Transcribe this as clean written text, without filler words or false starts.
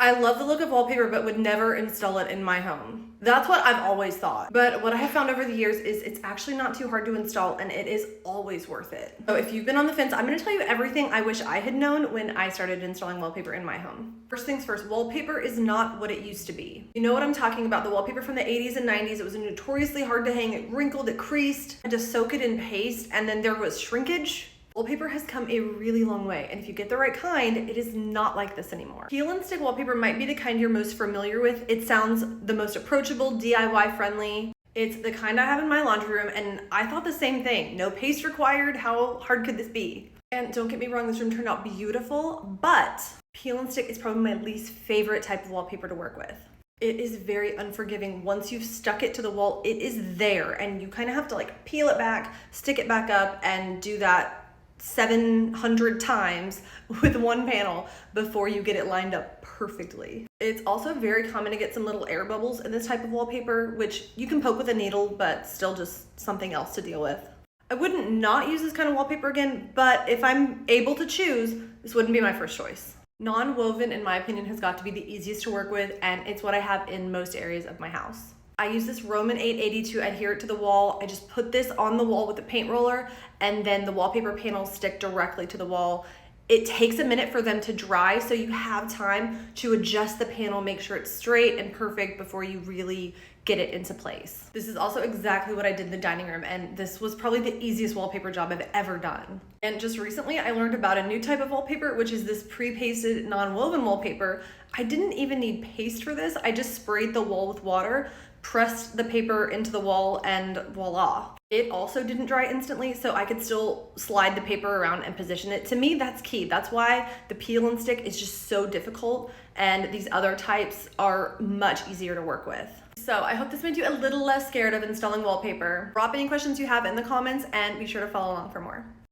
I love the look of wallpaper, but would never install it in my home. That's what I've always thought. But what I have found over the years is it's actually not too hard to install, and it is always worth it. So if you've been on the fence, I'm gonna tell you everything I wish I had known when I started installing wallpaper in my home. First things first, wallpaper is not what it used to be. You know what I'm talking about, the wallpaper from the 80s and 90s. It was notoriously hard to hang, it wrinkled, it creased, had to soak it in paste, and then there was shrinkage. Wallpaper has come a really long way, and if you get the right kind, it is not like this anymore. Peel and stick wallpaper might be the kind you're most familiar with. It sounds the most approachable, DIY friendly. It's the kind I have in my laundry room, and I thought the same thing. No paste required, how hard could this be? And don't get me wrong, this room turned out beautiful, but peel and stick is probably my least favorite type of wallpaper to work with. It is very unforgiving. Once you've stuck it to the wall, it is there, and you kind of have to like peel it back, stick it back up, and do that 700 times with one panel before you get it lined up perfectly. It's also very common to get some little air bubbles in this type of wallpaper, which you can poke with a needle, but still just something else to deal with. I wouldn't not use this kind of wallpaper again, but if I'm able to choose, this wouldn't be my first choice. Non-woven, in my opinion, has got to be the easiest to work with, and it's what I have in most areas of my house. I use this Roman 880 to adhere it to the wall. I just put this on the wall with a paint roller, and then the wallpaper panels stick directly to the wall. It takes a minute for them to dry, so you have time to adjust the panel, make sure it's straight and perfect before you really get it into place. This is also exactly what I did in the dining room, and this was probably the easiest wallpaper job I've ever done. And just recently I learned about a new type of wallpaper, which is this pre-pasted non-woven wallpaper. I didn't even need paste for this. I just sprayed the wall with water, pressed the paper into the wall, and voila. It also didn't dry instantly, so I could still slide the paper around and position it. To me, that's key. That's why the peel and stick is just so difficult, and these other types are much easier to work with. So I hope this made you a little less scared of installing wallpaper. Drop any questions you have in the comments, and be sure to follow along for more.